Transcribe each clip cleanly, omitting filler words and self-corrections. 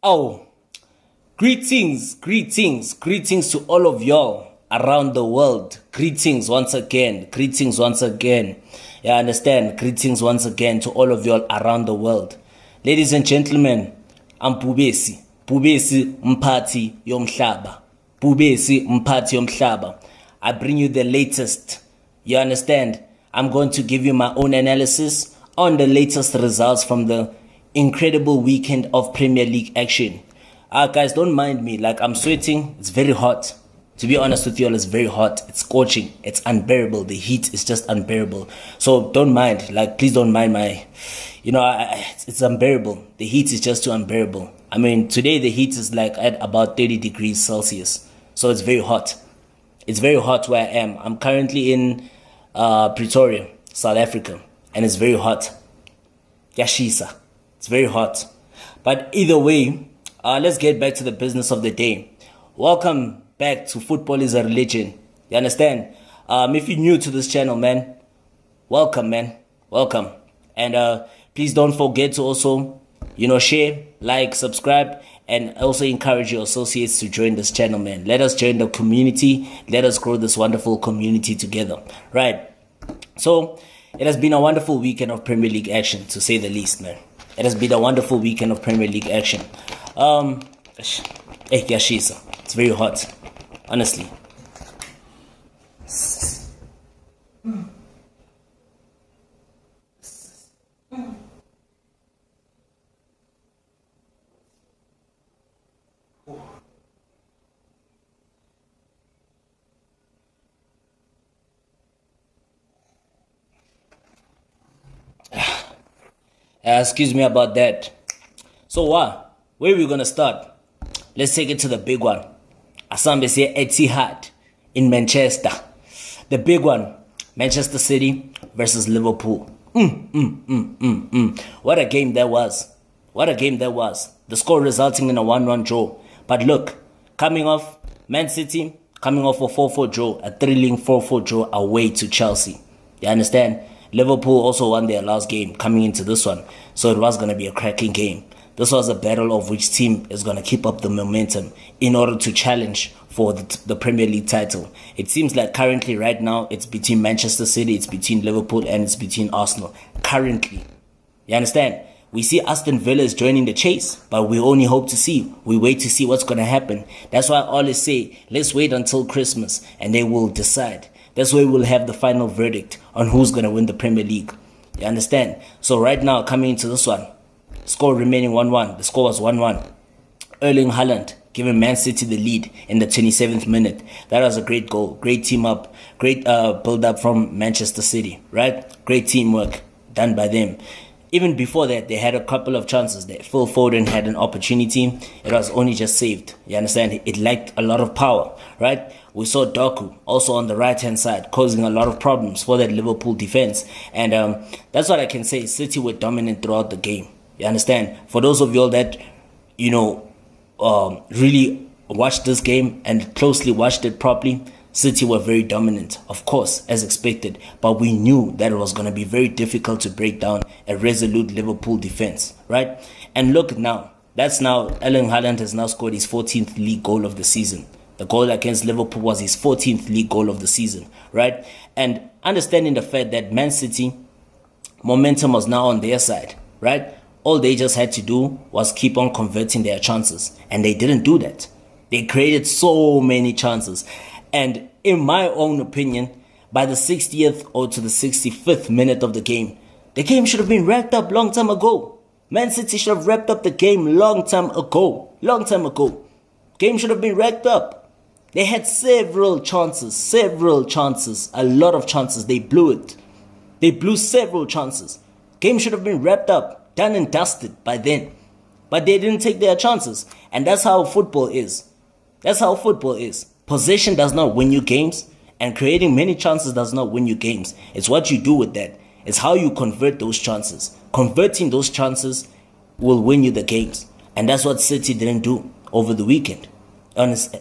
Oh, greetings to all of y'all around the world. Greetings once again. Yeah, I understand. Greetings once again to all of y'all around the world. Ladies and gentlemen, I'm Bubesi Mphathi Yomhlaba. I bring you the latest. You understand? I'm going to give you my own analysis on the latest results from the incredible weekend of Premier League action. Guys, don't mind me. Like, I'm sweating. It's very hot. To be honest with you all, it's very hot. It's scorching. It's unbearable. The heat is just unbearable. So don't mind. Like, please don't mind my... it's unbearable. The heat is just too unbearable. I mean, today the heat is like at about 30 degrees Celsius. So it's very hot. It's very hot where I am. I'm currently in Pretoria, South Africa. And it's very hot. Yashisa. It's very hot. But either way, let's get back to the business of the day. Welcome back to Football is a Religion. You understand? If you're new to this channel, man, welcome, man. Welcome. And please don't forget to also, share, like, subscribe, and also encourage your associates to join this channel, man. Let us join the community. Let us grow this wonderful community together. Right. So, it has been a wonderful weekend of Premier League action, to say the least, man. It has been a wonderful weekend of Premier League action. Yashisa. It's very hot. Honestly. Excuse me about that. So where are we gonna start? Let's take it to the big one. Asambe say Etihad in Manchester. The big one, Manchester City versus Liverpool. What a game that was. What a game that was. The score resulting in a 1-1 draw. But look, coming off Man City, coming off a 4-4 draw, a thrilling 4-4 draw away to Chelsea. You understand? Liverpool also won their last game coming into this one. So it was going to be a cracking game. This was a battle of which team is going to keep up the momentum in order to challenge for the Premier League title. It seems like currently right now it's between Manchester City, it's between Liverpool, and it's between Arsenal. Currently. You understand? We see Aston Villa is joining the chase, but we only hope to see. We wait to see what's going to happen. That's why I always say, let's wait until Christmas and they will decide. That's where we'll have the final verdict on who's going to win the Premier League. You understand? So right now, coming into this one, score remaining 1-1. The score was 1-1. Erling Haaland giving Man City the lead in the 27th minute. That was a great goal. Great team up. Great build-up from Manchester City, right? Great teamwork done by them. Even before that, they had a couple of chances there. Phil Foden had an opportunity. It was only just saved. You understand? It lacked a lot of power, right? We saw Doku also on the right-hand side causing a lot of problems for that Liverpool defense. And that's what I can say. City were dominant throughout the game. You understand? For those of y'all that, really watched this game and closely watched it properly, City were very dominant, of course, as expected. But we knew that it was going to be very difficult to break down a resolute Liverpool defense, right? And look now, Erling Haaland has now scored his 14th league goal of the season. The goal against Liverpool was his 14th league goal of the season, right? And understanding the fact that Man City, momentum was now on their side, right? All they just had to do was keep on converting their chances. And they didn't do that. They created so many chances. And in my own opinion, by the 60th or to the 65th minute of the game should have been wrapped up long time ago. Man City should have wrapped up the game long time ago. Game should have been wrapped up. They had several chances, a lot of chances. They blew it. They blew several chances. Game should have been wrapped up, done and dusted by then. But they didn't take their chances. And that's how football is. Possession does not win you games, and creating many chances does not win you games. It's what you do with that. It's how you convert those chances. Converting those chances will win you the games. And that's what City didn't do over the weekend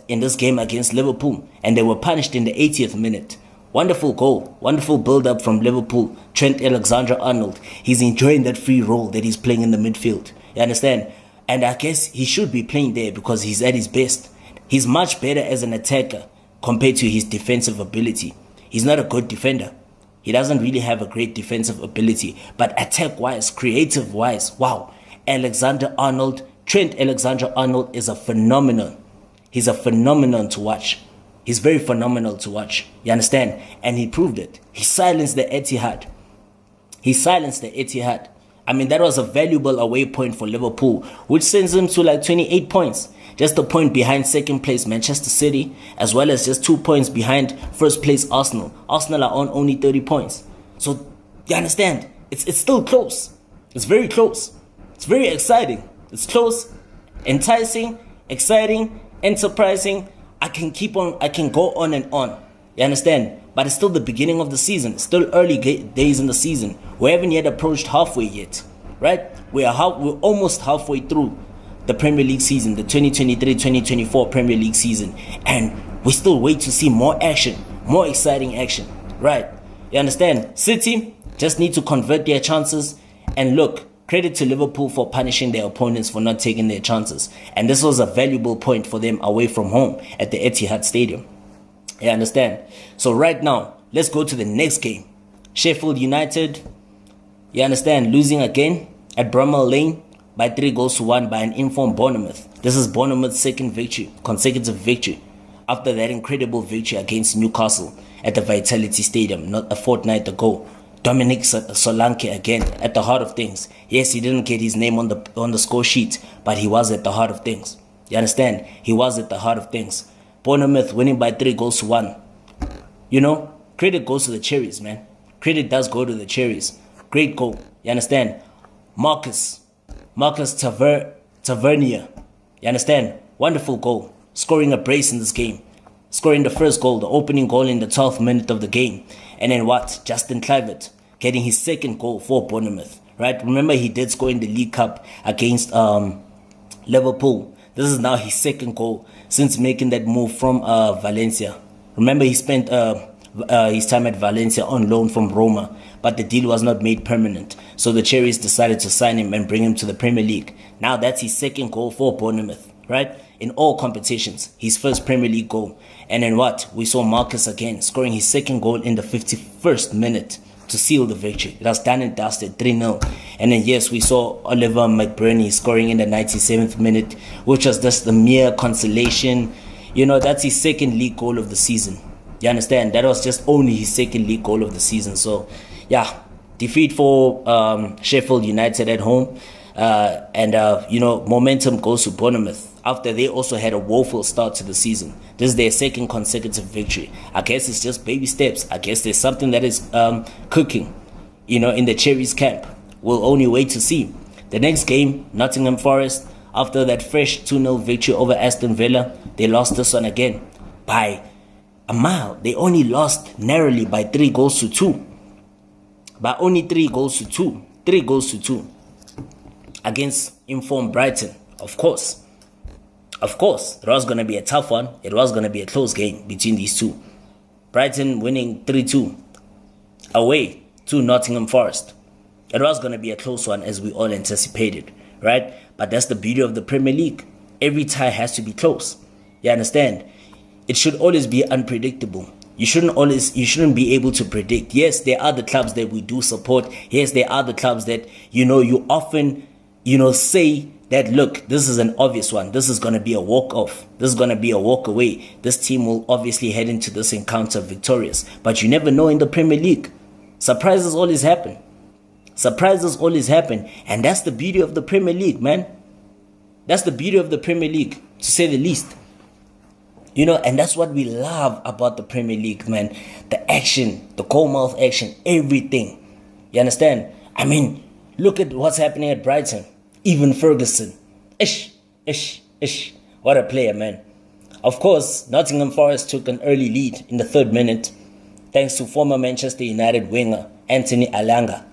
in this game against Liverpool. And they were punished in the 80th minute. Wonderful goal. Wonderful build-up from Liverpool. Trent Alexander-Arnold. He's enjoying that free role that he's playing in the midfield. You understand? And I guess he should be playing there because he's at his best. He's much better as an attacker compared to his defensive ability. He's not a good defender. He doesn't really have a great defensive ability. But attack-wise, creative-wise, wow. Trent Alexander-Arnold is a phenomenon. He's a phenomenon to watch. He's very phenomenal to watch. You understand? And he proved it. He silenced the Etihad. I mean, that was a valuable away point for Liverpool, which sends them to like 28 points. Just a point behind second place Manchester City, as well as just 2 points behind first place Arsenal. Arsenal are on only 30 points. So, you understand? It's still close. It's very close. It's very exciting. It's close, enticing, exciting, enterprising. I can go on and on. You understand? But it's still the beginning of the season. It's still early days in the season. We haven't yet approached halfway yet, right? We're almost halfway through the Premier League season, the 2023-2024 Premier League season. And we still wait to see more action, more exciting action, right? You understand? City just need to convert their chances. And look, credit to Liverpool for punishing their opponents for not taking their chances. And this was a valuable point for them away from home at the Etihad Stadium. You understand? So right now, let's go to the next game. Sheffield United, you understand, losing again at Bramall Lane by 3-1 by an informed Bournemouth. This is Bournemouth's second consecutive victory after that incredible victory against Newcastle at the Vitality Stadium not a fortnight ago. Dominic Solanke again at the heart of things. Yes, he didn't get his name on the score sheet, but he was at the heart of things. You understand? He was at the heart of things. Bournemouth winning by 3-1. You know, credit goes to the Cherries, man. Credit does go to the Cherries. Great goal. You understand? Marcus Tavernier. You understand? Wonderful goal. Scoring a brace in this game. Scoring the first goal, the opening goal in the 12th minute of the game. And then what? Justin Kluivert getting his second goal for Bournemouth. Right? Remember, he did score in the League Cup against Liverpool. This is now his second goal since making that move from Valencia. Remember, he spent his time at Valencia on loan from Roma, but the deal was not made permanent. So the Cherries decided to sign him and bring him to the Premier League. Now that's his second goal for Bournemouth, right? In all competitions, his first Premier League goal. And then what? We saw Marcus again scoring his second goal in the 51st minute to seal the victory. It was done and dusted, 3-0. And then yes, we saw Oliver McBurney scoring in the 97th minute, which was just the mere consolation. You know, that's his second league goal of the season. You understand? That was just only his second league goal of the season. So, yeah, defeat for Sheffield United at home. You know, momentum goes to Bournemouth after they also had a woeful start to the season. This is their second consecutive victory. I guess it's just baby steps. I guess there's something that is cooking, you know, in the Cherries camp. We'll only wait to see. The next game, Nottingham Forest, after that fresh 2-0 victory over Aston Villa, they lost this one again by a mile. They only lost narrowly by 3-2. By only 3-2. 3-2 against informed Brighton. Of course, it was going to be a tough one. It was going to be a close game between these two. Brighton winning 3-2 away to Nottingham Forest. It was going to be a close one, as we all anticipated, right? But that's the beauty of the Premier League. Every tie has to be close. You understand? It should always be unpredictable. You shouldn't be able to predict. Yes, there are the clubs that we do support. Yes, there are the clubs that, you know, you often, you know, say that, look, this is an obvious one. This is going to be a walk-off. This is going to be a walk-away. This team will obviously head into this encounter victorious. But you never know in the Premier League. Surprises always happen. Surprises always happen. And that's the beauty of the Premier League, man. That's the beauty of the Premier League, to say the least. You know, and that's what we love about the Premier League, man. The action, the goal-mouth action, everything. You understand? I mean, look at what's happening at Brighton. Even Ferguson. Ish. What a player, man. Of course, Nottingham Forest took an early lead in the 3rd minute, thanks to former Manchester United winger Anthony Alanga.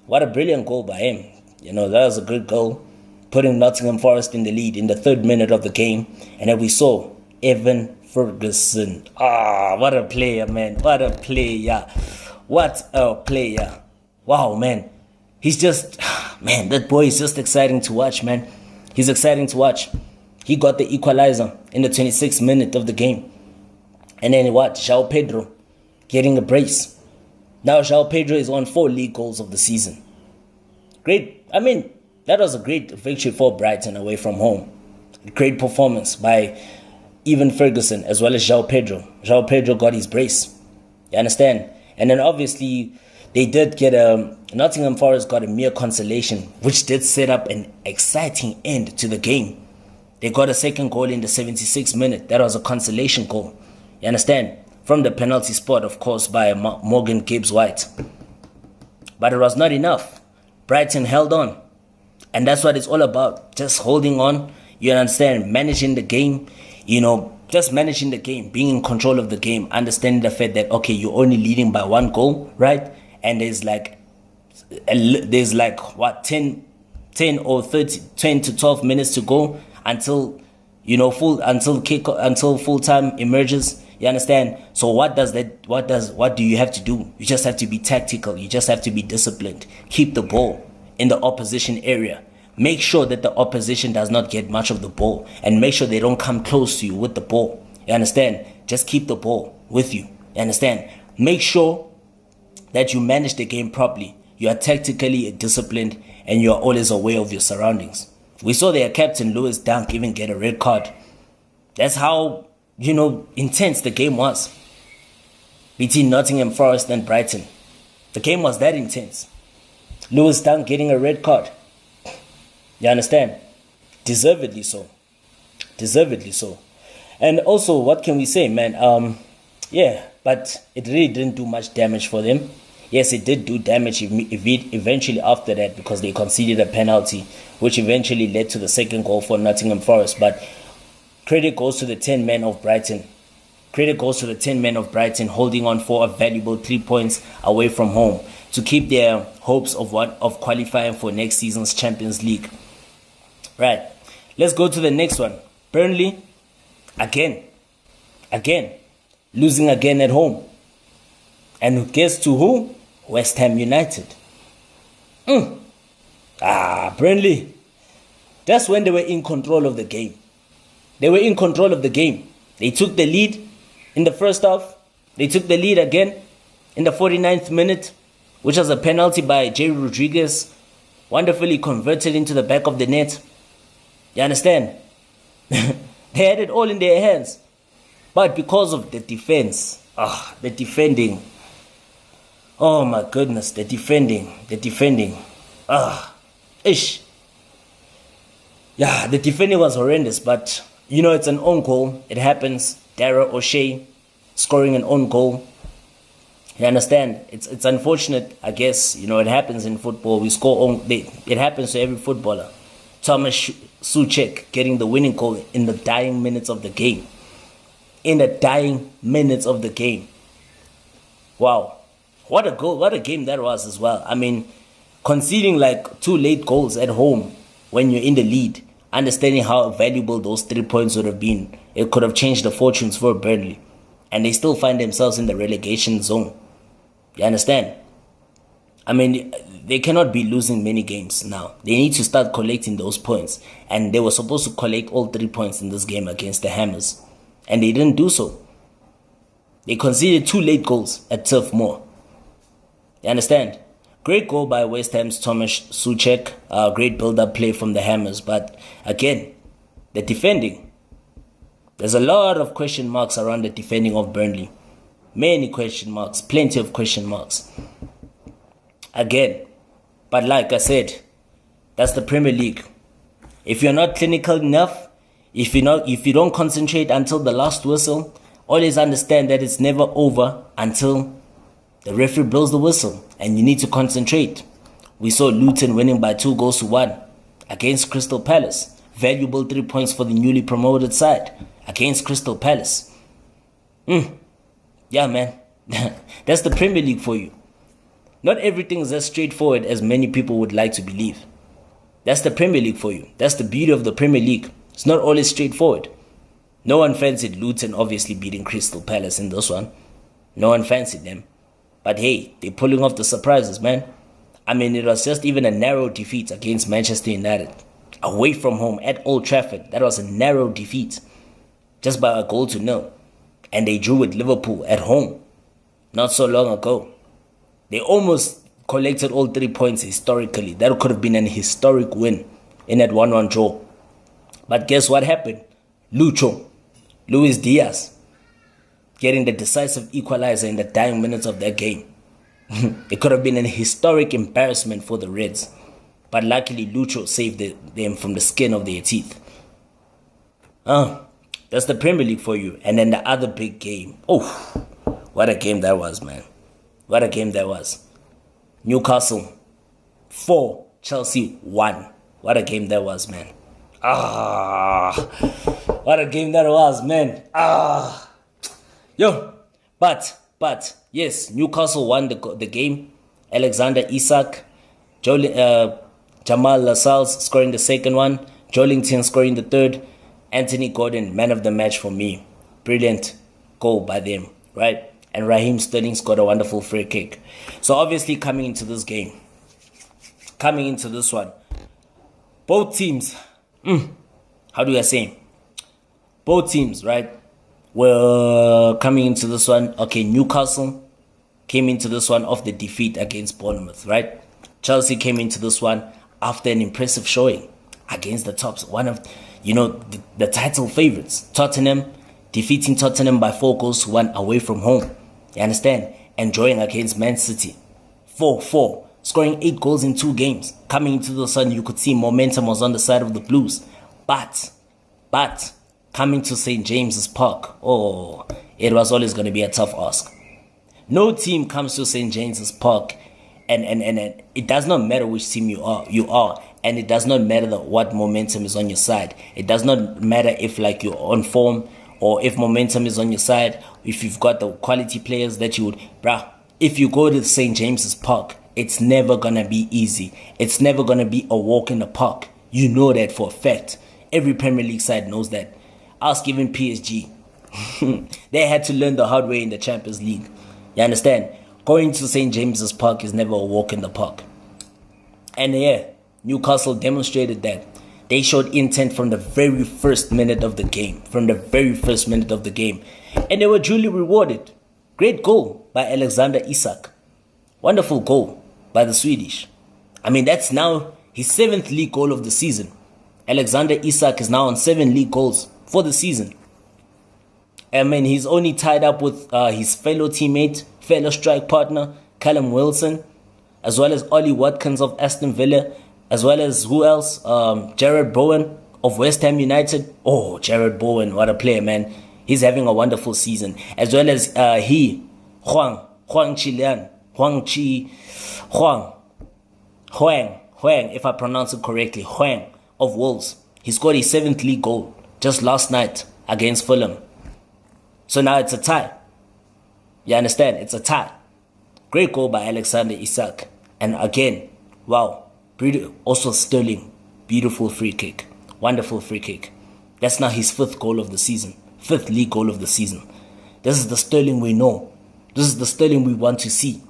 What a brilliant goal by him. You know, that was a good goal, putting Nottingham Forest in the lead in the 3rd minute of the game. And then we saw Evan Ferguson. What a player, man. What a player. What a player. Wow, man. He's just, Man, that boy is just exciting to watch, man. He's exciting to watch. He got the equalizer in the 26th minute of the game. And then what? João Pedro getting a brace. Now João Pedro is on 4 league goals of the season. Great. I mean, that was a great victory for Brighton away from home. Great performance by Evan Ferguson as well as João Pedro. João Pedro got his brace. You understand? And then obviously they did get Nottingham Forest got a mere consolation, which did set up an exciting end to the game. They got a second goal in the 76th minute. That was a consolation goal. You understand? From the penalty spot, of course, by Morgan Gibbs-White. But it was not enough. Brighton held on. And that's what it's all about. Just holding on. You understand? Managing the game. You know, just managing the game. Being in control of the game. Understanding the fact that, okay, you're only leading by 1 goal, right? And there's like what, 10 or 10 to 12 minutes to go until, you know, until full time emerges. You understand? So what do you have to do? You just have to be tactical. You just have to be disciplined. Keep the ball in the opposition area. Make sure that the opposition does not get much of the ball, and make sure they don't come close to you with the ball. You understand? Just keep the ball with you. You understand? Make sure that you manage the game properly. You are tactically disciplined and you are always aware of your surroundings. We saw their captain Lewis Dunk even get a red card. That's how, you know, intense the game was between Nottingham Forest and Brighton. The game was that intense. Lewis Dunk getting a red card. You understand? Deservedly so. Deservedly so. And also, what can we say, man? Yeah, but it really didn't do much damage for them. Yes, it did do damage eventually after that, because they conceded a penalty, which eventually led to the second goal for Nottingham Forest. But credit goes to the 10 men of Brighton. Credit goes to the 10 men of Brighton holding on for a valuable 3 points away from home to keep their hopes of qualifying for next season's Champions League. Right, let's go to the next one. Burnley, again, losing again at home. And guess to who? West Ham United. Burnley. That's when they were in control of the game. They were in control of the game. They took the lead in the first half. They took the lead again in the 49th minute, which was a penalty by Jerry Rodriguez, wonderfully converted into the back of the net. You understand? They had it all in their hands. But because of the defense, the defending, oh my goodness, the defending, yeah, the defending was horrendous, but, you know, it's an own goal. It happens. Dara O'Shea scoring an own goal. You understand? It's unfortunate, I guess. You know, it happens in football. We score own. It happens to every footballer. Thomas Souček getting the winning goal in the dying minutes of the game. In the dying minutes of the game. Wow. What a goal. What a game that was as well. I mean, conceding like 2 late goals at home when you're in the lead, understanding how valuable those 3 points would have been. It could have changed the fortunes for Burnley. And they still find themselves in the relegation zone. You understand? I mean, they cannot be losing many games now. They need to start collecting those points. And they were supposed to collect all 3 points in this game against the Hammers. And they didn't do so. They conceded 2 late goals at Turf Moor. You understand? Great goal by West Ham's Thomas Souček. Great build-up play from the Hammers. But again, the defending. There's a lot of question marks around the defending of Burnley. Many question marks. Plenty of question marks. Again. But like I said, that's the Premier League. If you're not clinical enough, if you don't concentrate until the last whistle, always understand that it's never over until the referee blows the whistle, and you need to concentrate. We saw Luton winning by 2-1 against Crystal Palace. Valuable 3 points for the newly promoted side against Crystal Palace. Yeah, man. That's the Premier League for you. Not everything is as straightforward as many people would like to believe. That's the Premier League for you. That's the beauty of the Premier League. It's not always straightforward. No one fancied Luton obviously beating Crystal Palace in this one. No one fancied them. But hey, they're pulling off the surprises, man. I mean, it was just even a narrow defeat against Manchester United. Away from home at Old Trafford, that was a narrow defeat. Just by a goal to nil. And they drew with Liverpool at home not so long ago. They almost collected all 3 points historically. That could have been an historic win in that 1-1 draw. But guess what happened? Luis Diaz, getting the decisive equalizer in the dying minutes of that game. It could have been an historic embarrassment for the Reds. But luckily, Lucho saved them from the skin of their teeth. That's the Premier League for you. And then the other big game. Oh, what a game that was, man. What a game that was. Newcastle 4, Chelsea 1. What a game that was, man. What a game that was, man. But yes, Newcastle won the game. Alexander Isak, Jamal Lascelles scoring the second one, Joelinton scoring the third, Anthony Gordon, man of the match for me. Brilliant goal by them, right? And Raheem Sterling scored a wonderful free kick. So obviously coming into this game, coming into this one, both teams, how do I say? Both teams, right, were coming into this one. Okay, Newcastle came into this one off the defeat against Bournemouth, right? Chelsea came into this one after an impressive showing against the tops, one of, the title favorites. Tottenham, defeating Tottenham by 4 goals to 1 away from home. You understand? And drawing against Man City. 4-4. Scoring 8 goals in 2 games. Coming into the sun, you could see momentum was on the side of the Blues. But, coming to St. James's Park, it was always going to be a tough ask. No team comes to St. James's Park and it does not matter which team you are, and it does not matter what momentum is on your side. It does not matter if you're on form or if momentum is on your side, if you've got the quality players that you would, if you go to St. James's Park, it's never gonna be easy. It's never gonna be a walk in the park. You know that for a fact. Every Premier League side knows that. Ask even PSG. They had to learn the hard way in the Champions League. You understand? Going to St. James's Park is never a walk in the park. And yeah, Newcastle demonstrated that. They showed intent from the very first minute of the game. And they were duly rewarded. Great goal by Alexander Isak. Wonderful goal by the Swedish. I mean, that's now his 7th league goal of the season. Alexander Isak is now on 7 league goals for the season. I mean, he's only tied up with his fellow strike partner, Callum Wilson, as well as Ollie Watkins of Aston Villa, as well as who else? Jared Bowen of West Ham United. Oh, Jared Bowen, what a player, man. He's having a wonderful season. As well as Huang, if I pronounce it correctly, Huang of Wolves. He scored his 7th league goal just last night against Fulham. So now it's a tie. You understand? It's a tie. Great goal by Alexander Isak. And again, wow. Also Sterling. Beautiful free kick. Wonderful free kick. That's now his 5th goal of the season. 5th league goal of the season. This is the Sterling we know. This is the Sterling we want to see.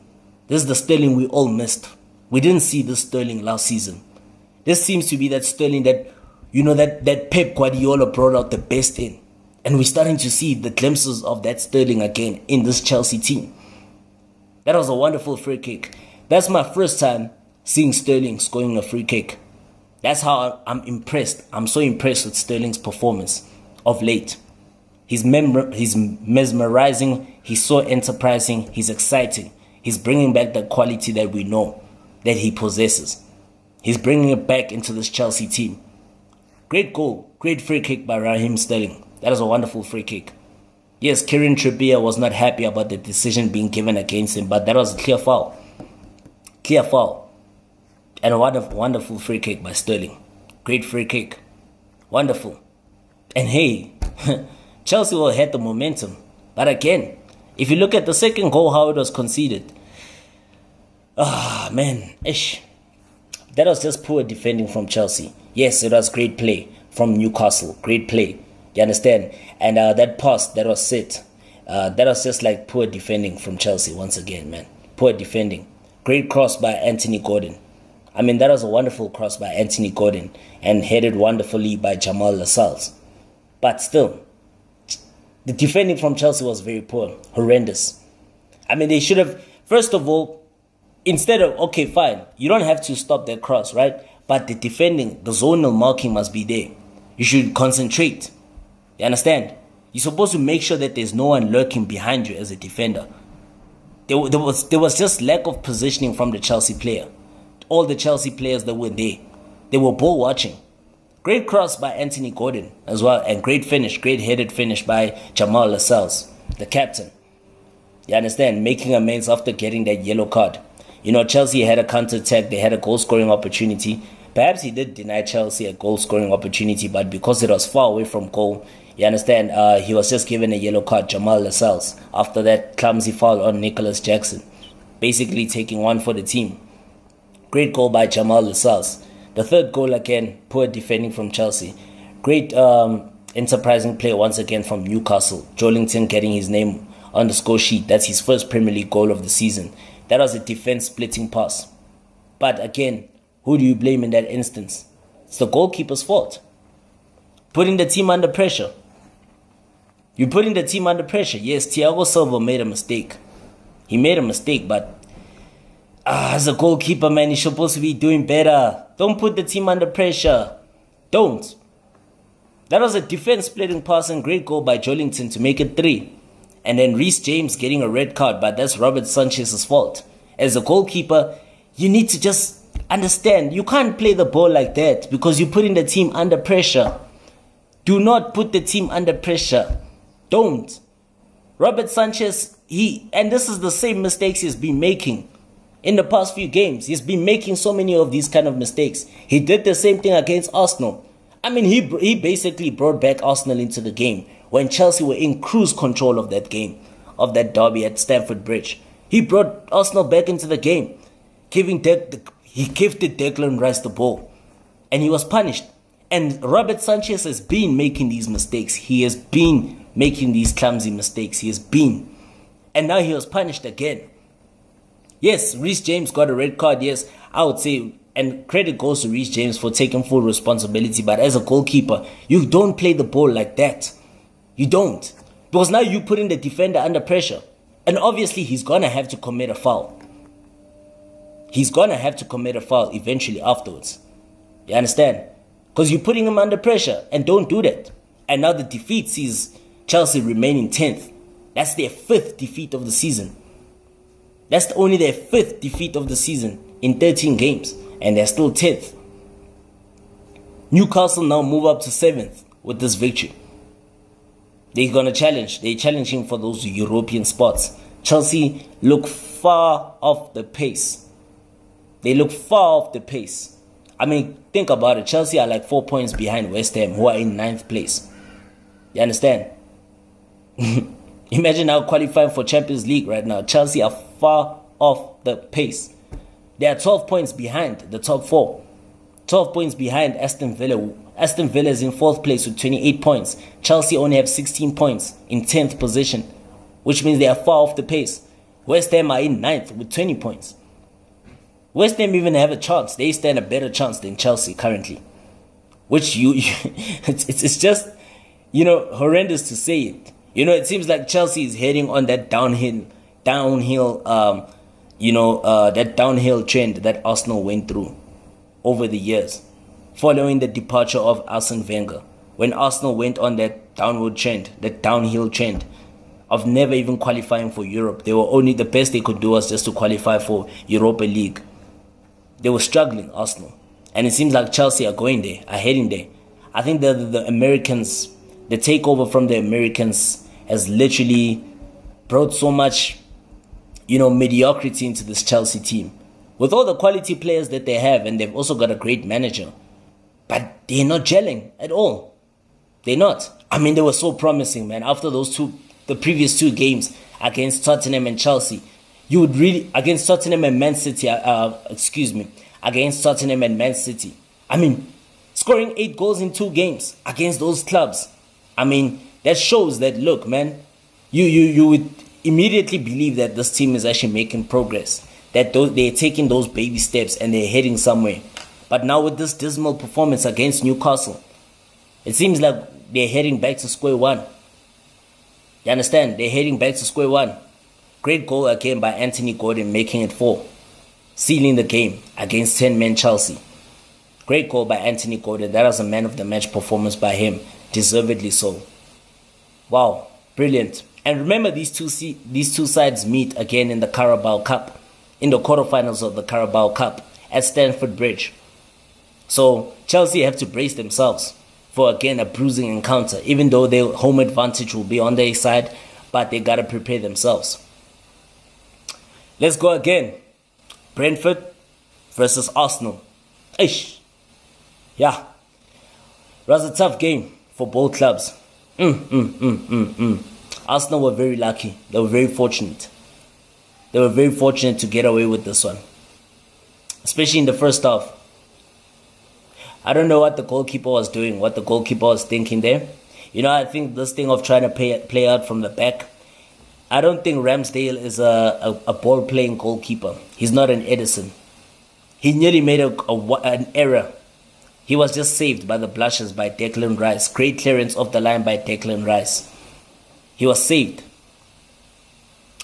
This is the Sterling we all missed. We didn't see this Sterling last season. This seems to be that Sterling that, that Pep Guardiola brought out the best in. And we're starting to see the glimpses of that Sterling again in this Chelsea team. That was a wonderful free kick. That's my first time seeing Sterling scoring a free kick. That's how I'm impressed. I'm so impressed with Sterling's performance of late. He's mesmerizing. He's so enterprising. He's exciting. He's bringing back the quality that we know that he possesses. He's bringing it back into this Chelsea team. Great goal. Great free kick by Raheem Sterling. That is a wonderful free kick. Yes, Kieran Trippier was not happy about the decision being given against him, but that was a clear foul. Clear foul. And a wonderful free kick by Sterling. Great free kick. Wonderful. And hey, Chelsea will have the momentum. But again, if you look at the second goal, how it was conceded. Man. That was just poor defending from Chelsea. Yes, it was great play from Newcastle. Great play. You understand? And that pass that was set, that was just like poor defending from Chelsea once again, man. Poor defending. Great cross by Anthony Gordon. I mean, that was a wonderful cross by Anthony Gordon and headed wonderfully by Jamal Lascelles. But still, the defending from Chelsea was very poor, horrendous. I mean, they should have, first of all, instead of, okay, fine, you don't have to stop that cross, right? But the defending, the zonal marking must be there. You should concentrate. You understand? You're supposed to make sure that there's no one lurking behind you as a defender. There was just lack of positioning from the Chelsea player. All the Chelsea players that were there, they were ball watching. Great cross by Anthony Gordon as well, and great finish, great headed finish by Jamal Lascelles, the captain. You understand? Making amends after getting that yellow card. You know, Chelsea had a counter-attack, they had a goal-scoring opportunity. Perhaps he did deny Chelsea a goal-scoring opportunity, but because it was far away from goal, you understand, he was just given a yellow card, Jamal Lascelles, after that clumsy foul on Nicholas Jackson, basically taking one for the team. Great goal by Jamal Lascelles. The third goal again, poor defending from Chelsea. Great enterprising play once again from Newcastle. Joelinton getting his name on the score sheet. That's his first Premier League goal of the season. That was a defense splitting pass. But again, who do you blame in that instance? It's the goalkeeper's fault. Putting the team under pressure. You're putting the team under pressure. Yes, Thiago Silva made a mistake. He made a mistake, but as a goalkeeper, man, you're supposed to be doing better. Don't put the team under pressure. Don't. That was a defense splitting pass and great goal by Joelinton to make it 3. And then Reece James getting a red card, but that's Robert Sanchez's fault. As a goalkeeper, you need to just understand, you can't play the ball like that because you're putting the team under pressure. Do not put the team under pressure. Don't. Robert Sanchez, and this is the same mistakes he's been making in the past few games. He's been making so many of these kind of mistakes. He did the same thing against Arsenal. I mean, he basically brought back Arsenal into the game when Chelsea were in cruise control of that game, of that derby at Stamford Bridge. He brought Arsenal back into the game. He gifted Declan Rice the ball, and he was punished. And Robert Sanchez has been making these mistakes. He has been making these clumsy mistakes. He has been. And now he was punished again. Yes, Reece James got a red card. Yes, I would say, and credit goes to Reece James for taking full responsibility. But as a goalkeeper, you don't play the ball like that. You don't. Because now you're putting the defender under pressure. And obviously, he's going to have to commit a foul. He's going to have to commit a foul eventually afterwards. You understand? Because you're putting him under pressure. And don't do that. And now the defeat sees Chelsea remaining 10th. That's their 5th defeat of the season. That's only their 5th defeat of the season in 13 games. And they're still 10th. Newcastle now move up to 7th with this victory. They're going to challenge. They're challenging for those European spots. Chelsea look far off the pace. They look far off the pace. I mean, think about it. Chelsea are like 4 points behind West Ham, who are in 9th place. You understand? Imagine now qualifying for Champions League right now. Chelsea are far off the pace. They are 12 points behind the top 4. 12 points behind Aston Villa. Aston Villa is in 4th place with 28 points. Chelsea only have 16 points in 10th position, which means they are far off the pace. West Ham are in 9th with 20 points. West Ham even have a chance. They stand a better chance than Chelsea currently. Which it's just, horrendous to say it. It seems like Chelsea is heading on that downhill, that downhill trend that Arsenal went through over the years, following the departure of Arsene Wenger. When Arsenal went on that downward trend, that downhill trend of never even qualifying for Europe, the best they could do was just to qualify for Europa League. They were struggling, Arsenal. And it seems like Chelsea are heading there. I think the Americans, the takeover from the Americans has literally brought so much, mediocrity into this Chelsea team. With all the quality players that they have, and they've also got a great manager. But they're not gelling at all. They're not. I mean, they were so promising, man. After the previous 2 games against Tottenham and Chelsea, you would really, against Tottenham and Man City, against Tottenham and Man City. I mean, scoring 8 goals in 2 games against those clubs. I mean, that shows that, look, man, you would immediately believe that this team is actually making progress. that they're taking those baby steps and they're heading somewhere. But now with this dismal performance against Newcastle, it seems like they're heading back to square one. You understand? They're heading back to square one. Great goal again by Anthony Gordon, making it 4. Sealing the game against 10-man Chelsea. Great goal by Anthony Gordon. That was a man of the match performance by him. Deservedly so. Wow. Brilliant. And remember, these two sides meet again in the Carabao Cup. In the quarterfinals of the Carabao Cup at Stamford Bridge. So Chelsea have to brace themselves for again a bruising encounter. Even though their home advantage will be on their side. But they got to prepare themselves. Let's go again. Brentford versus Arsenal. Ish. Yeah. It was a tough game for both clubs. Arsenal were very lucky. They were very fortunate. They were very fortunate to get away with this one. Especially in the first half. I don't know what the goalkeeper was doing, what the goalkeeper was thinking there. You know, I think this thing of trying to play out from the back, I don't think Ramsdale is a ball-playing goalkeeper. He's not an Edison. He nearly made an error. He was just saved by the blushes by Declan Rice. Great clearance off the line by Declan Rice. He was saved.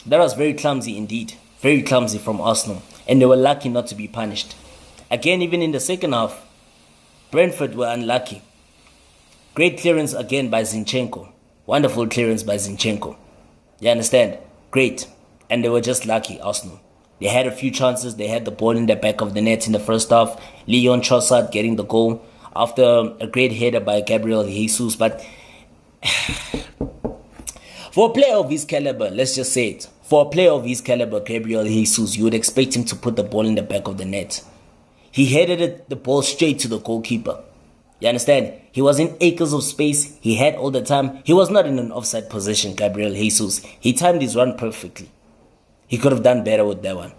That was very clumsy indeed. Very clumsy from Arsenal. And they were lucky not to be punished. Again, even in the second half, Brentford were unlucky. Great clearance again by Zinchenko. Wonderful clearance by Zinchenko. You understand? Great. And they were just lucky, Arsenal. They had a few chances. They had the ball in the back of the net in the first half. Leon Trossard getting the goal after a great header by Gabriel Jesus. But for a player of his caliber, let's just say it. For a player of his caliber, Gabriel Jesus, you would expect him to put the ball in the back of the net. He headed the ball straight to the goalkeeper. You understand? He was in acres of space. He had all the time. He was not in an offside position, Gabriel Jesus. He timed his run perfectly. He could have done better with that one.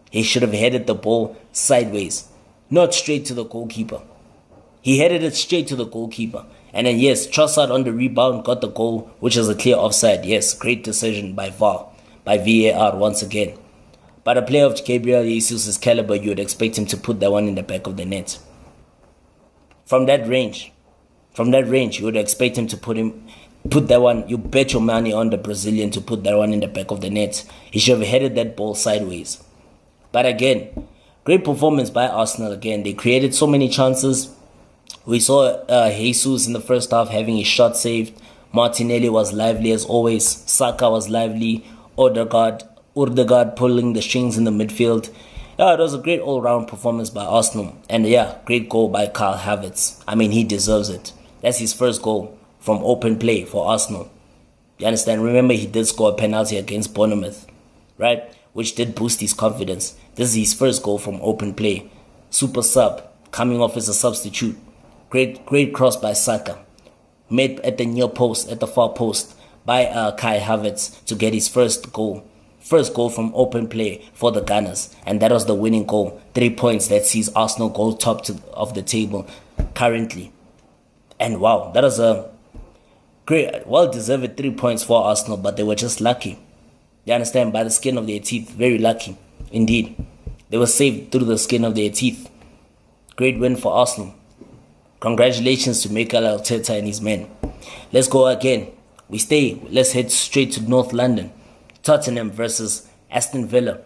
He should have headed the ball sideways, not straight to the goalkeeper. He headed it straight to the goalkeeper. And then, yes, Trossard on the rebound got the goal, which is a clear offside. Yes, great decision by VAR once again. But a player of Gabriel Jesus' caliber, you would expect him to put that one in the back of the net. From that range, you would expect him to put that one. You bet your money on the Brazilian to put that one in the back of the net. He should have headed that ball sideways. But again, great performance by Arsenal again. They created so many chances. We saw Jesus in the first half having his shot saved. Martinelli was lively as always. Saka was lively. Odegaard pulling the strings in the midfield. Yeah, it was a great all-round performance by Arsenal. And yeah, great goal by Kai Havertz. I mean, he deserves it. That's his first goal from open play for Arsenal. You understand? Remember, he did score a penalty against Bournemouth, right? Which did boost his confidence. This is his first goal from open play. Super sub, coming off as a substitute. Great cross by Saka. Made at the near post, at the far post by Kai Havertz to get his first goal. First goal from open play for the Gunners. And that was the winning goal. 3 points that sees Arsenal go top of the table currently. And wow, that was a great, well-deserved 3 points for Arsenal. But they were just lucky. You understand? By the skin of their teeth. Very lucky. Indeed. They were saved through the skin of their teeth. Great win for Arsenal. Congratulations to Mikel Arteta and his men. Let's go again. Let's head straight to North London. Tottenham versus Aston Villa.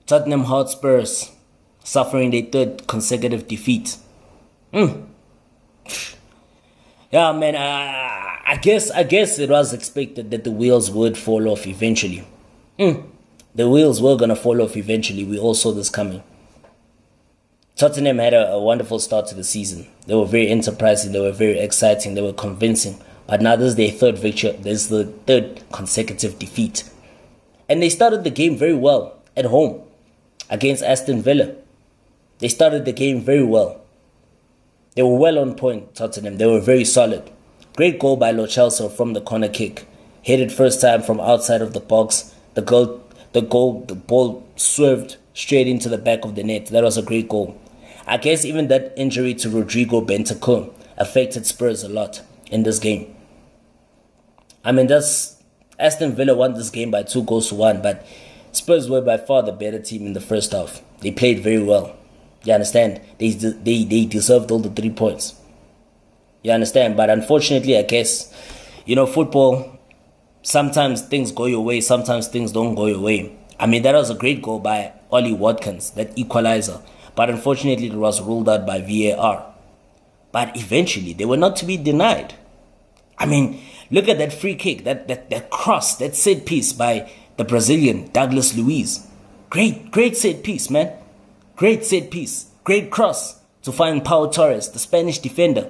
Tottenham Hotspurs suffering their third consecutive defeat. Yeah, man, I guess it was expected that the wheels would fall off eventually. The wheels were going to fall off eventually. We all saw this coming. Tottenham had a wonderful start to the season. They were very enterprising. They were very exciting. They were convincing. But now this is their third victory. This is the third consecutive defeat. And they started the game very well at home against Aston Villa. They started the game very well. They were well on point, Tottenham. They were very solid. Great goal by Lo Celso from the corner kick. Headed first time from outside of the box. The ball swerved straight into the back of the net. That was a great goal. I guess even that injury to Rodrigo Bentancur affected Spurs a lot in this game. I mean, Aston Villa won this game by 2-1, but Spurs were by far the better team in the first half. They played very well. You understand? They deserved all the 3 points. You understand? But unfortunately, I guess, football, sometimes things go your way, sometimes things don't go your way. I mean, that was a great goal by Ollie Watkins, that equalizer. But unfortunately, it was ruled out by VAR. But eventually, they were not to be denied. I mean, look at that free kick, that cross, that set piece by the Brazilian, Douglas Luiz. Great set piece, man. Great set piece. Great cross to find Pau Torres, the Spanish defender.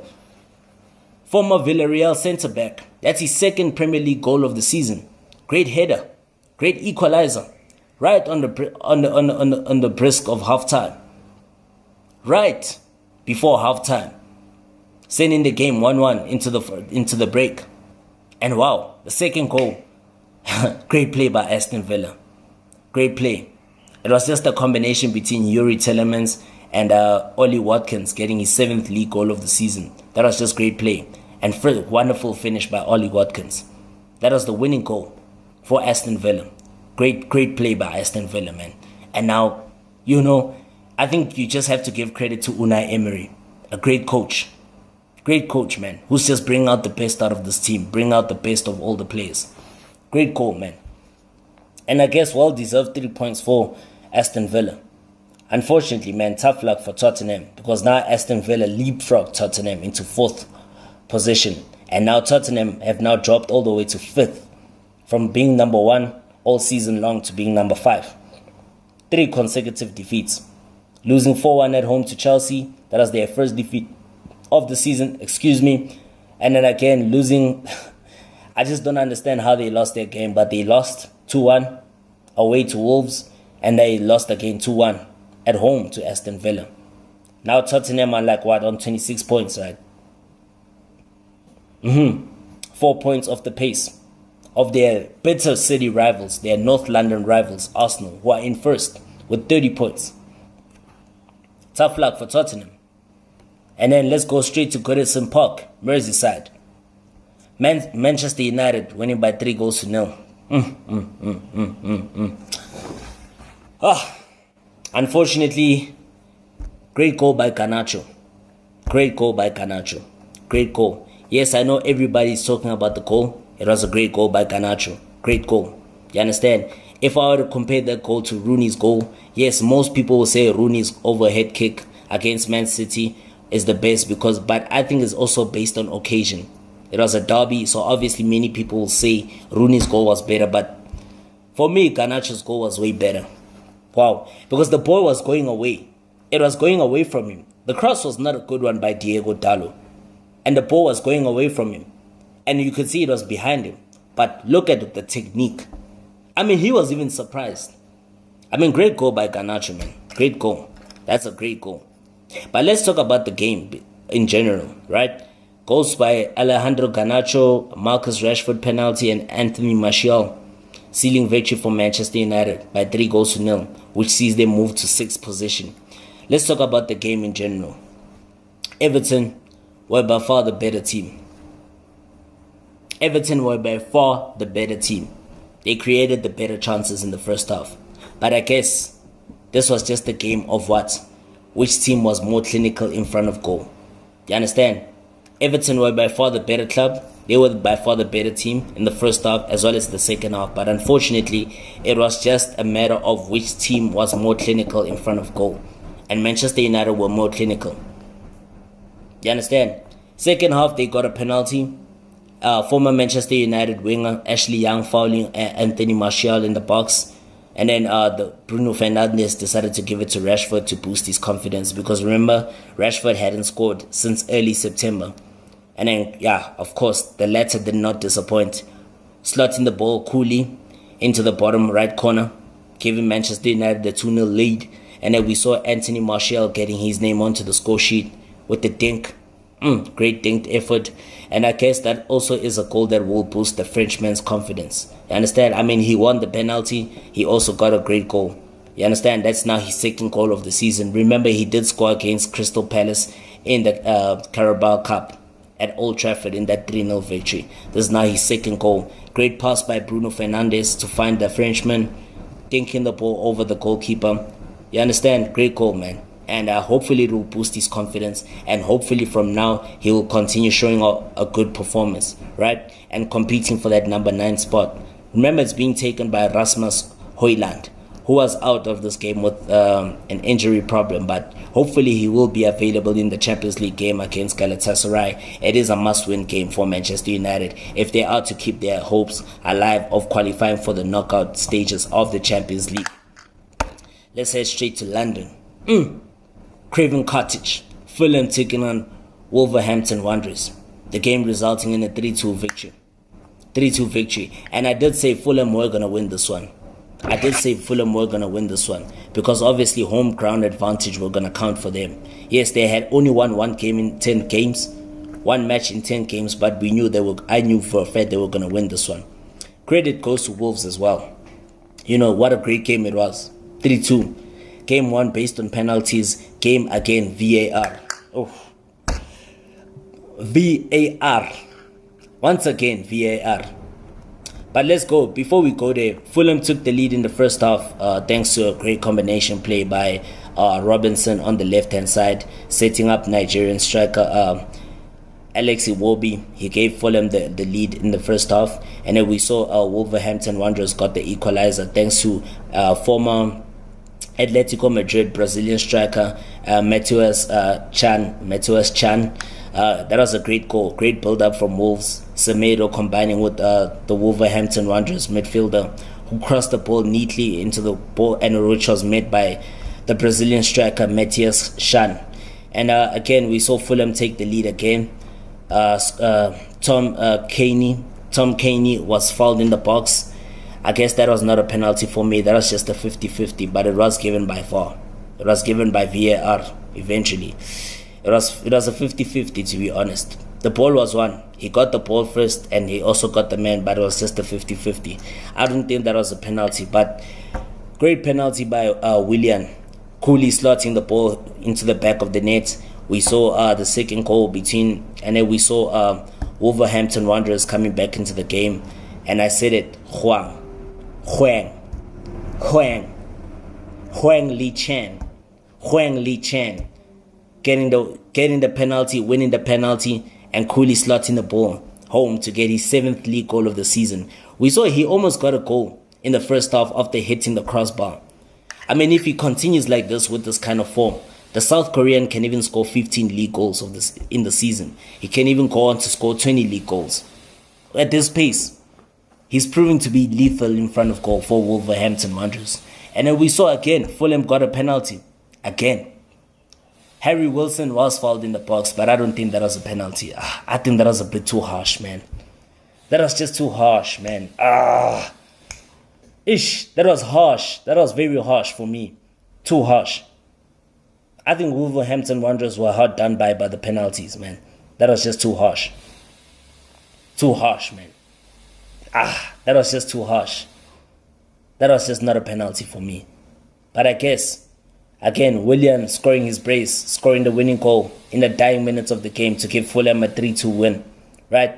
Former Villarreal centre-back. That's his second Premier League goal of the season. Great header. Great equalizer. Right on the brisk of halftime. Right before halftime. Sending the game 1-1 into the break. And wow, the second goal. Great play by Aston Villa. Great play. It was just a combination between Yuri Telemans and Ollie Watkins getting his 7th league goal of the season. That was just great play. And wonderful finish by Ollie Watkins. That was the winning goal for Aston Villa. Great play by Aston Villa, man. And now, I think you just have to give credit to Unai Emery. A great coach. Great coach, man. Who's just bringing out the best out of this team. Bring out the best of all the players. Great goal, man. And I guess well-deserved 3 points for Aston Villa. Unfortunately, man, tough luck for Tottenham. Because now Aston Villa leapfrogged Tottenham into 4th position. And now Tottenham have now dropped all the way to 5th. From being number 1 all season long to being number 5. 3 consecutive defeats. Losing 4-1 at home to Chelsea. That was their first defeat of the season. And then again, losing... I just don't understand how they lost their game. But they lost 2-1 away to Wolves. And they lost again 2-1 at home to Aston Villa. Now Tottenham are on 26 points, right? 4 points off the pace of their bitter city rivals, their North London rivals, Arsenal, who are in first with 30 points. Tough luck for Tottenham. And then let's go straight to Goodison Park, Merseyside. Manchester United winning by 3-0. Unfortunately, great goal by Garnacho. Great goal. Yes, I know everybody's talking about the goal. It was a great goal by Garnacho. Great goal. You understand? If I were to compare that goal to Rooney's goal, yes, most people will say Rooney's overhead kick against Man City is the best but I think it's also based on occasion. It was a derby, so obviously many people will say Rooney's goal was better, but for me, Garnacho's goal was way better. Wow. Because the ball was going away. It was going away from him. The cross was not a good one by Diego Dallo. And the ball was going away from him. And you could see it was behind him. But look at the technique. I mean, he was even surprised. I mean, great goal by Garnacho, man. Great goal. That's a great goal. But let's talk about the game in general, right? Goals by Alejandro Garnacho, Marcus Rashford penalty, and Anthony Martial sealing victory for Manchester United by 3-0, which sees them move to 6th position. Let's talk about the game in general. Everton were by far the better team. They created the better chances in the first half. But I guess this was just a game of what? Which team was more clinical in front of goal. You understand? Everton were by far the better club. They were by far the better team in the first half as well as the second half. But unfortunately, it was just a matter of which team was more clinical in front of goal. And Manchester United were more clinical. You understand? Second half, they got a penalty. Former Manchester United winger Ashley Young fouling Anthony Martial in the box. And then Bruno Fernandes decided to give it to Rashford to boost his confidence. Because remember, Rashford hadn't scored since early September. And then, yeah, of course, the latter did not disappoint. Slotting the ball coolly into the bottom right corner, giving Manchester United the 2-0 lead. And then we saw Anthony Martial getting his name onto the score sheet with the dink. Great dinked effort. And I guess that also is a goal that will boost the Frenchman's confidence. You understand? I mean, he won the penalty. He also got a great goal. You understand? That's now his second goal of the season. Remember, he did score against Crystal Palace in the Carabao Cup at Old Trafford in that 3-0 victory. This is now his second goal. Great pass by Bruno Fernandes to find the Frenchman. dinking the ball over the goalkeeper. You understand? Great goal, man. And hopefully it will boost his confidence, and hopefully from now he will continue showing a good performance, right? And competing for that number 9 spot. Remember, it's being taken by Rasmus Højlund, who was out of this game with an injury problem, but hopefully he will be available in the Champions League game against Galatasaray. It is a must-win game for Manchester United if they are to keep their hopes alive of qualifying for the knockout stages of the Champions League. Let's head straight to London. Craven Cottage, Fulham taking on Wolverhampton Wanderers. The game resulting in a 3-2 victory. 3-2 victory. And I did say Fulham were going to win this one. Because obviously home ground advantage were going to count for them. Yes, they had only won one game in 10 games. One match in 10 games, but I knew for a fact they were going to win this one. Credit goes to Wolves as well. You know, what a great game it was. 3-2. Game 1 based on penalties. Game again, VAR. VAR. Once again, VAR. But let's go. Before we go there, Fulham took the lead in the first half thanks to a great combination play by Robinson on the left-hand side, setting up Nigerian striker Alex Iwobi. He gave Fulham the lead in the first half. And then we saw Wolverhampton Wanderers got the equalizer thanks to former Atletico Madrid Brazilian striker Matheus Chan. That was a great goal. Great build-up from Wolves. Semedo combining with the Wolverhampton Wanderers midfielder, who crossed the ball neatly into the ball, and which was met by the Brazilian striker Matheus Chan. And again, we saw Fulham take the lead again. Tom Caney was fouled in the box. I guess that was not a penalty for me. That was just a 50-50, but it was given by VAR. It was given by VAR eventually. It was a 50-50, to be honest. The ball was won. He got the ball first and he also got the man, but it was just a 50-50. I don't think that was a penalty, but great penalty by Willian. Coolly slotting the ball into the back of the net. We saw the second goal and then we saw Wolverhampton Wanderers coming back into the game. And I said it, Huang Li Chen. Getting the penalty, winning the penalty, and coolly slotting the ball home to get his 7th league goal of the season. We saw he almost got a goal in the first half after hitting the crossbar. I mean, if he continues like this with this kind of form, the South Korean can even score 15 league goals in the season. He can even go on to score 20 league goals. At this pace, he's proving to be lethal in front of goal for Wolverhampton Wanderers. And then we saw again, Fulham got a penalty. Again. Harry Wilson was fouled in the box, but I don't think that was a penalty. I think that was a bit too harsh, man. That was just too harsh, man. That was harsh. That was very harsh for me. Too harsh. I think Wolverhampton Wanderers were hard done by the penalties, man. That was just too harsh. Too harsh, man. That was just too harsh. That was just not a penalty for me. But I guess, again, Willian scoring his brace, scoring the winning goal in the dying minutes of the game to give Fulham a 3-2 win, right?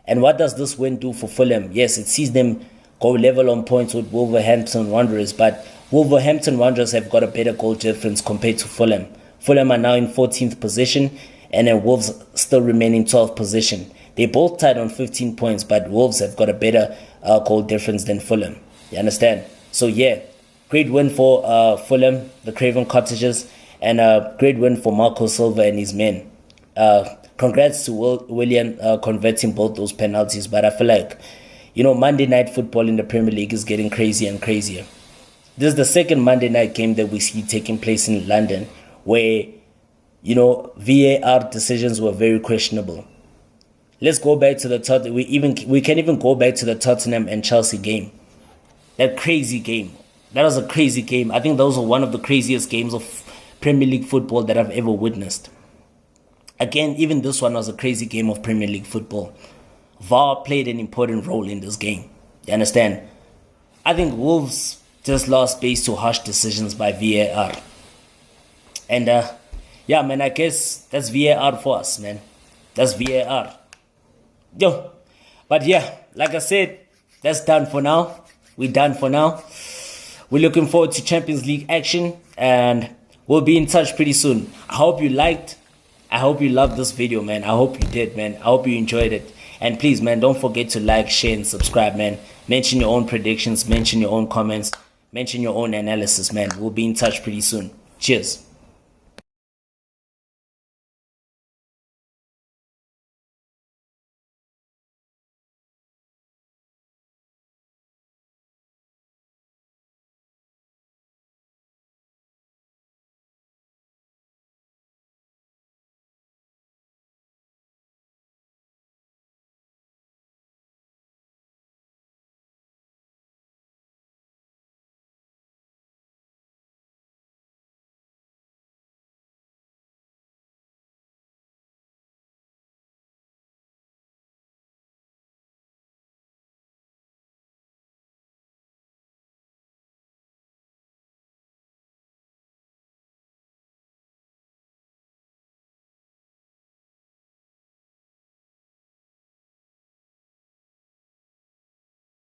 And what does this win do for Fulham? Yes, it sees them go level on points with Wolverhampton Wanderers, but Wolverhampton Wanderers have got a better goal difference compared to Fulham. Fulham are now in 14th position, and then Wolves still remain in 12th position. They both tied on 15 points, but Wolves have got a better goal difference than Fulham. You understand? So yeah, great win for Fulham, the Craven Cottagers, and a great win for Marco Silva and his men. Congrats to Willian converting both those penalties, but I feel like, Monday night football in the Premier League is getting crazier and crazier. This is the second Monday night game that we see taking place in London where, VAR decisions were very questionable. Let's go back to the we can even go back to the Tottenham and Chelsea game. That crazy game. That was a crazy game. I think those are one of the craziest games of Premier League football that I've ever witnessed. Again, even this one was a crazy game of Premier League football. VAR played an important role in this game. You understand? I think Wolves just lost based to harsh decisions by VAR. And yeah, man, I guess that's VAR for us, man. That's VAR. Yo. But yeah, like I said, that's done for now. We're done for now. We're looking forward to Champions League action, and we'll be in touch pretty soon. I hope you liked. I hope you loved this video, man. I hope you did, man. I hope you enjoyed it. And please, man, don't forget to like, share, and subscribe, man. Mention your own predictions, mention your own comments, mention your own analysis, man. We'll be in touch pretty soon. Cheers.